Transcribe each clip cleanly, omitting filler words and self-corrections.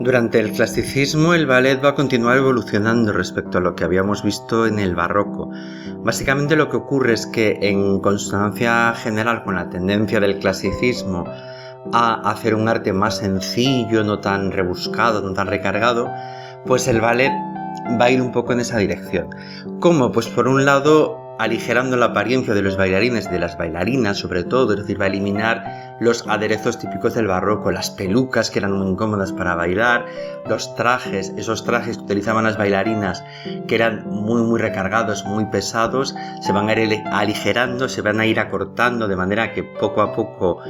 Durante el clasicismo, el ballet va a continuar evolucionando respecto a lo que habíamos visto en el barroco. Básicamente lo que ocurre es que, en consonancia general con la tendencia del clasicismo a hacer un arte más sencillo, no tan rebuscado, no tan recargado, pues el ballet va a ir un poco en esa dirección. ¿Cómo? Pues por un lado, aligerando la apariencia de los bailarines y de las bailarinas, sobre todo, es decir, va a eliminar los aderezos típicos del barroco, las pelucas que eran muy incómodas para bailar, los trajes, esos trajes que utilizaban las bailarinas que eran muy recargados, muy pesados, se van a ir aligerando, se van a ir acortando de manera que poco a poco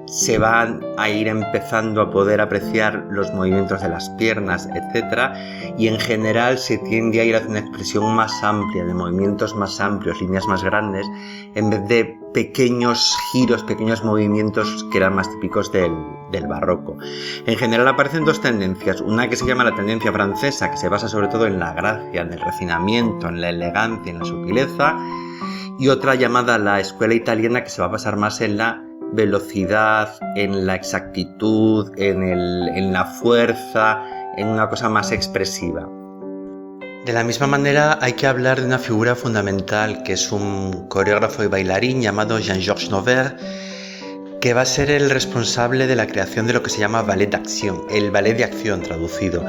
se van a ir empezando a poder apreciar los movimientos de las piernas, etc. Y en general se tiende a ir hacia una expresión más amplia, de movimientos más amplios, líneas más grandes, en vez de pequeños giros, pequeños movimientos que eran más típicos del barroco. En general aparecen dos tendencias, una que se llama la tendencia francesa, que se basa sobre todo en la gracia, en el refinamiento, en la elegancia, en la sutileza, y otra llamada la escuela italiana, que se va a basar más en la velocidad, en la exactitud, en la fuerza, en una cosa más expresiva. De la misma manera hay que hablar de una figura fundamental, que es un coreógrafo y bailarín llamado Jean-Georges Noverre, que va a ser el responsable de la creación de lo que se llama ballet d'acción, el ballet de acción traducido,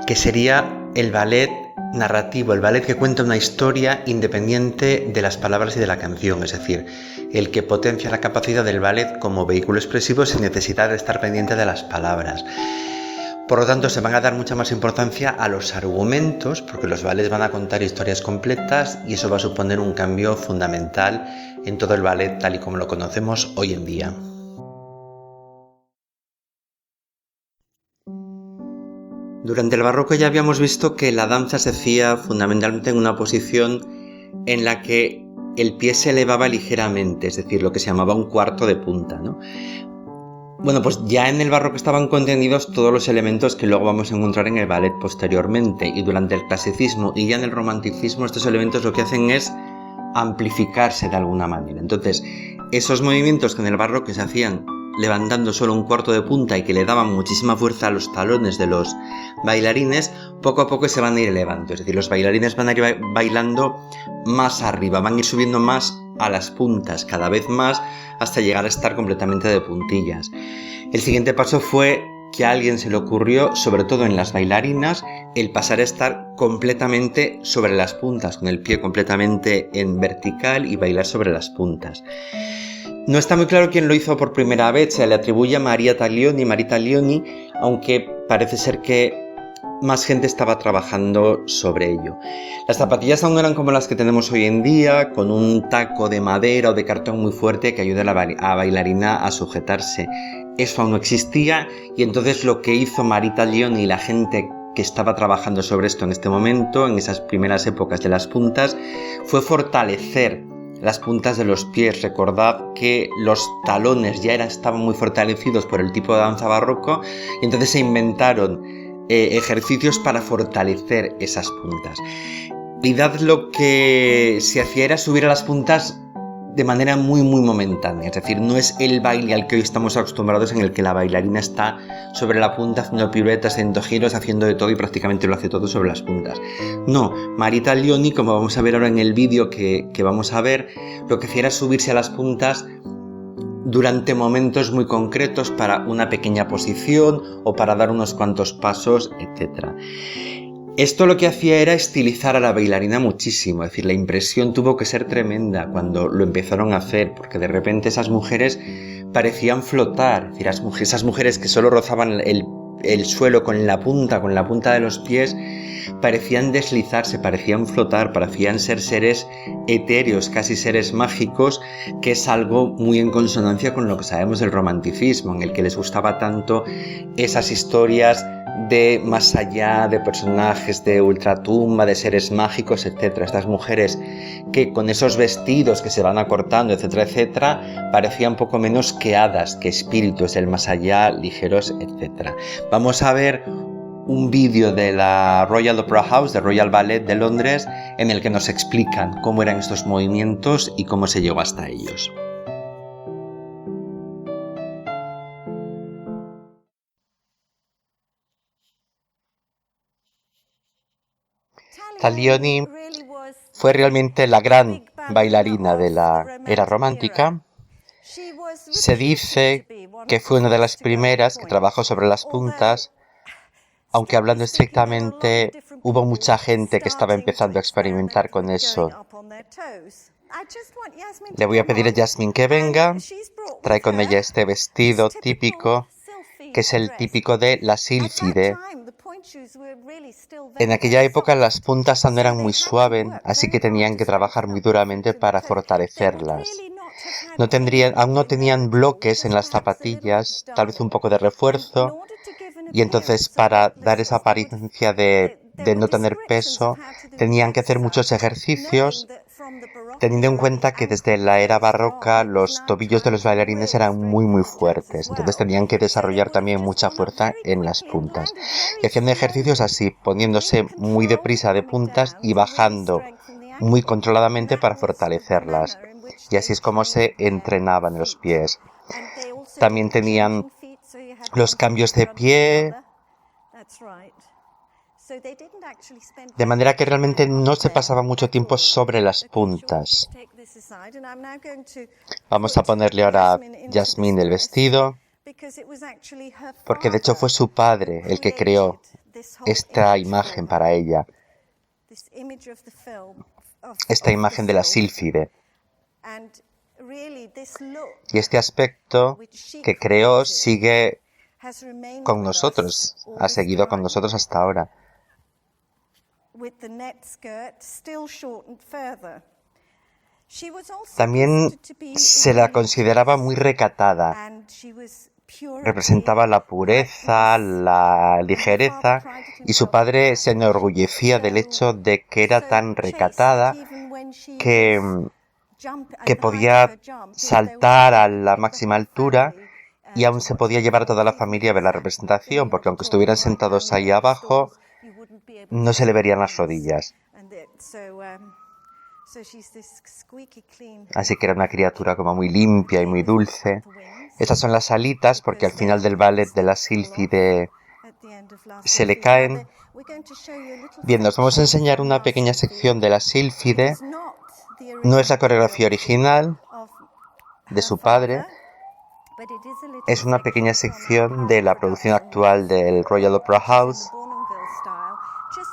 que sería el ballet narrativo, el ballet que cuenta una historia independiente de las palabras y de la canción, es decir, el que potencia la capacidad del ballet como vehículo expresivo sin necesidad de estar pendiente de las palabras. Por lo tanto, se van a dar mucha más importancia a los argumentos, porque los ballets van a contar historias completas y eso va a suponer un cambio fundamental en todo el ballet tal y como lo conocemos hoy en día. Durante el barroco ya habíamos visto que la danza se hacía fundamentalmente en una posición en la que el pie se elevaba ligeramente, es decir, lo que se llamaba un cuarto de punta, ¿no? Bueno, pues ya en el barroco estaban contenidos todos los elementos que luego vamos a encontrar en el ballet posteriormente, y durante el clasicismo y ya en el romanticismo estos elementos lo que hacen es amplificarse de alguna manera. Entonces, esos movimientos que en el barroco se hacían levantando solo un cuarto de punta y que le daban muchísima fuerza a los talones de los bailarines, poco a poco se van a ir elevando, es decir, los bailarines van a ir bailando más arriba, van a ir subiendo más a las puntas, cada vez más, hasta llegar a estar completamente de puntillas. El siguiente paso fue que a alguien se le ocurrió, sobre todo en las bailarinas, el pasar a estar completamente sobre las puntas, con el pie completamente en vertical y bailar sobre las puntas. No está muy claro quién lo hizo por primera vez, se le atribuye a Marita Taglioni, aunque parece ser que más gente estaba trabajando sobre ello. Las zapatillas aún no eran como las que tenemos hoy en día, con un taco de madera o de cartón muy fuerte que ayude a la bailarina a sujetarse. Eso aún no existía, y entonces lo que hizo Marita Taglioni y la gente que estaba trabajando sobre esto en este momento, en esas primeras épocas de las puntas, fue fortalecer las puntas de los pies. Recordad que los talones ya estaban muy fortalecidos por el tipo de danza barroco, y entonces se inventaron ejercicios para fortalecer esas puntas. En realidad lo que se hacía era subir a las puntas de manera muy momentánea, es decir, no es el baile al que hoy estamos acostumbrados, en el que la bailarina está sobre la punta haciendo piruetas, haciendo giros, haciendo de todo, y prácticamente lo hace todo sobre las puntas. No, Marita Taglioni, como vamos a ver ahora en el vídeo que vamos a ver, lo que hacía era subirse a las puntas durante momentos muy concretos para una pequeña posición o para dar unos cuantos pasos, etc. Esto lo que hacía era estilizar a la bailarina muchísimo, es decir, la impresión tuvo que ser tremenda cuando lo empezaron a hacer, porque de repente esas mujeres parecían flotar, es decir, esas mujeres que solo rozaban el suelo con la punta de los pies, parecían deslizarse, parecían flotar, parecían ser seres etéreos, casi seres mágicos, que es algo muy en consonancia con lo que sabemos del romanticismo, en el que les gustaba tanto esas historias de más allá, de personajes de ultratumba, de seres mágicos, etc. Estas mujeres que con esos vestidos que se van acortando, etc., parecían poco menos que hadas, que espíritus del más allá, ligeros, etc. Vamos a ver un vídeo de la Royal Opera House, de Royal Ballet de Londres, en el que nos explican cómo eran estos movimientos y cómo se llegó hasta ellos. Taglioni fue realmente la gran bailarina de la era romántica. Se dice que fue una de las primeras que trabajó sobre las puntas, aunque hablando estrictamente hubo mucha gente que estaba empezando a experimentar con eso. Le voy a pedir a Jasmine que venga. Trae con ella este vestido típico, que es el típico de la sílfide. En aquella época las puntas aún eran muy suaves, así que tenían que trabajar muy duramente para fortalecerlas. Aún no tenían bloques en las zapatillas, tal vez un poco de refuerzo, y entonces para dar esa apariencia de no tener peso, tenían que hacer muchos ejercicios, teniendo en cuenta que desde la era barroca los tobillos de los bailarines eran muy fuertes, entonces tenían que desarrollar también mucha fuerza en las puntas. Y hacían ejercicios así, poniéndose muy deprisa de puntas y bajando muy controladamente para fortalecerlas. Y así es como se entrenaban los pies. También tenían los cambios de pie, de manera que realmente no se pasaba mucho tiempo sobre las puntas. Vamos a ponerle ahora a Jasmine el vestido, porque de hecho fue su padre el que creó esta imagen para ella, esta imagen de la sílfide. Y este aspecto que creó sigue con nosotros, ha seguido con nosotros hasta ahora. También se la consideraba muy recatada. Representaba la pureza, la ligereza, y su padre se enorgullecía del hecho de que era tan recatada que podía saltar a la máxima altura y aún se podía llevar a toda la familia a ver la representación, porque aunque estuvieran sentados ahí abajo, no se le verían las rodillas. Así que era una criatura como muy limpia y muy dulce. Estas son las alitas, porque al final del ballet de la sílfide se le caen. Bien, nos vamos a enseñar una pequeña sección de la sílfide. No es la coreografía original de su padre. Es una pequeña sección de la producción actual del Royal Opera House,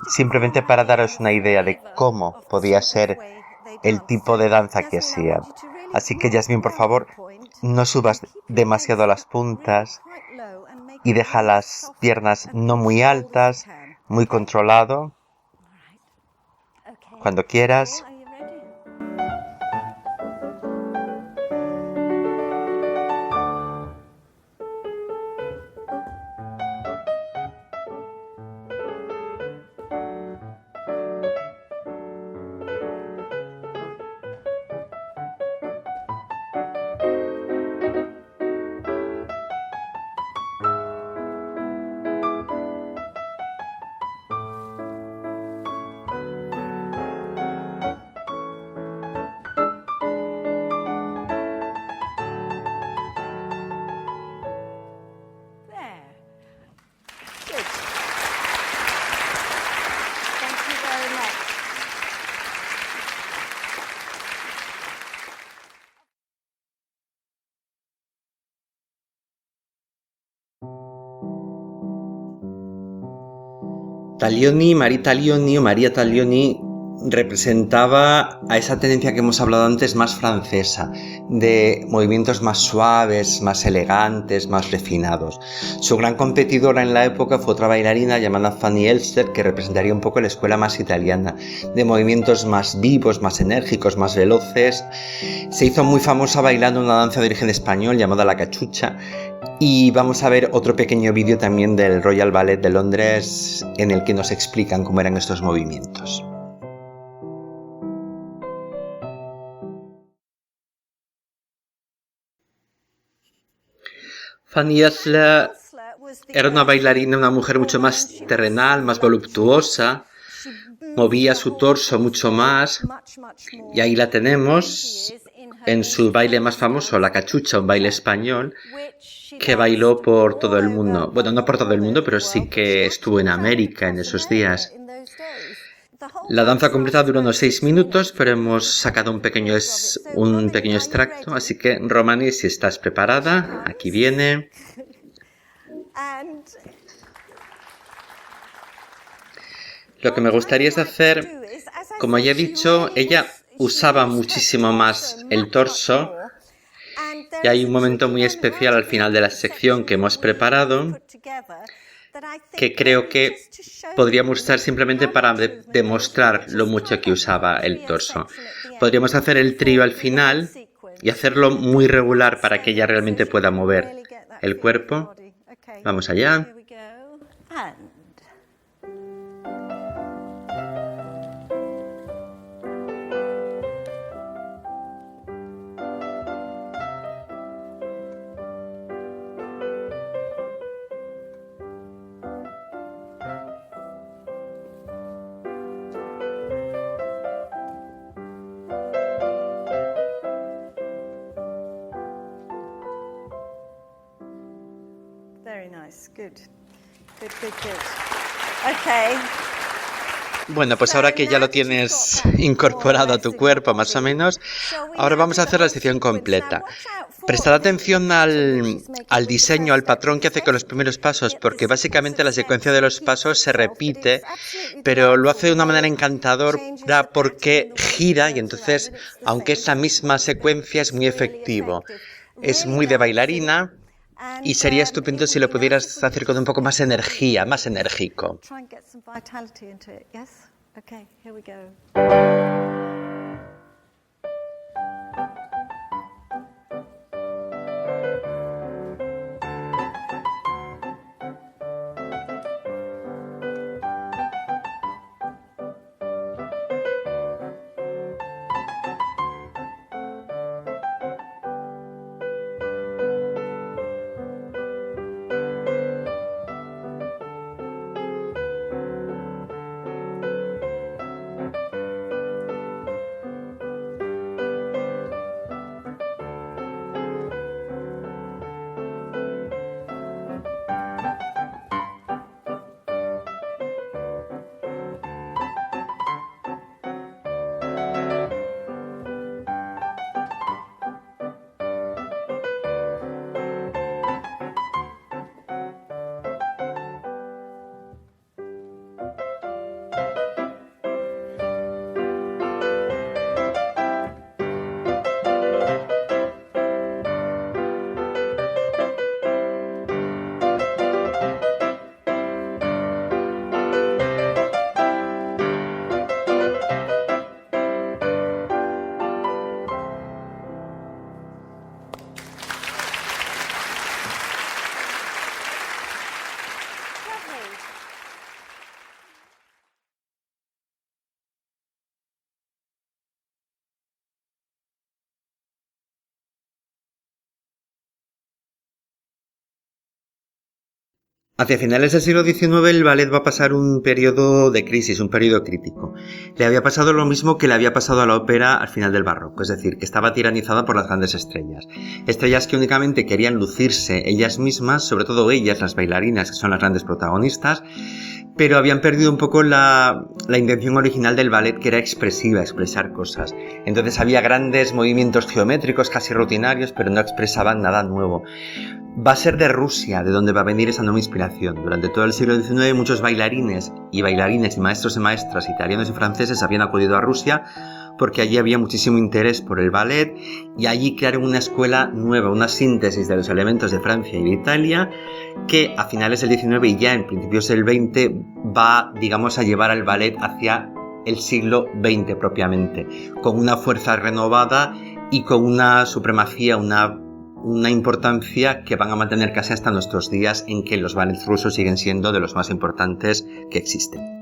simplemente para daros una idea de cómo podía ser el tipo de danza que hacían. Así que, Jasmine, por favor, no subas demasiado a las puntas y deja las piernas no muy altas, muy controlado. Cuando quieras. Maria Taglioni representaba a esa tendencia que hemos hablado antes más francesa, de movimientos más suaves, más elegantes, más refinados. Su gran competidora en la época fue otra bailarina llamada Fanny Elster, que representaría un poco la escuela más italiana, de movimientos más vivos, más enérgicos, más veloces. Se hizo muy famosa bailando una danza de origen español llamada la cachucha. Y vamos a ver otro pequeño vídeo también del Royal Ballet de Londres en el que nos explican cómo eran estos movimientos. Fanny Elster era una bailarina, una mujer mucho más terrenal, más voluptuosa, movía su torso mucho más, y ahí la tenemos en su baile más famoso, la cachucha, un baile español, que bailó por todo el mundo. Bueno, no por todo el mundo, pero sí que estuvo en América en esos días. La danza completa dura unos 6 minutos, pero hemos sacado un pequeño extracto, así que Romani, si estás preparada, aquí viene. Lo que me gustaría es hacer, como ya he dicho, ella usaba muchísimo más el torso y hay un momento muy especial al final de la sección que hemos preparado que creo que podríamos usar simplemente para demostrar lo mucho que usaba el torso. Podríamos hacer el trío al final y hacerlo muy regular para que ella realmente pueda mover el cuerpo. Vamos allá. Bueno, pues ahora que ya lo tienes incorporado a tu cuerpo más o menos, ahora vamos a hacer la sección completa. Prestad atención al diseño, al patrón que hace con los primeros pasos, porque básicamente la secuencia de los pasos se repite, pero lo hace de una manera encantadora porque gira y entonces, aunque es la misma secuencia, es muy efectivo. Es muy de bailarina. Y sería estupendo si lo pudieras hacer con un poco más energía, más enérgico. Hacia finales del siglo XIX el ballet va a pasar un periodo de crisis, un periodo crítico. Le había pasado lo mismo que le había pasado a la ópera al final del barroco, es decir, que estaba tiranizada por las grandes estrellas. Estrellas que únicamente querían lucirse ellas mismas, sobre todo ellas, las bailarinas, que son las grandes protagonistas, pero habían perdido un poco la intención original del ballet, que era expresiva, expresar cosas. Entonces había grandes movimientos geométricos, casi rutinarios, pero no expresaban nada nuevo. Va a ser de Rusia de donde va a venir esa nueva inspiración. Durante todo el siglo XIX muchos bailarines y maestros y maestras italianos y franceses habían acudido a Rusia porque allí había muchísimo interés por el ballet y allí crearon una escuela nueva, una síntesis de los elementos de Francia y de Italia que a finales del XIX y ya en principios del XX va, digamos, a llevar al ballet hacia el siglo XX propiamente, con una fuerza renovada y con una supremacía, una importancia que van a mantener casi hasta nuestros días, en que los ballets rusos siguen siendo de los más importantes que existen.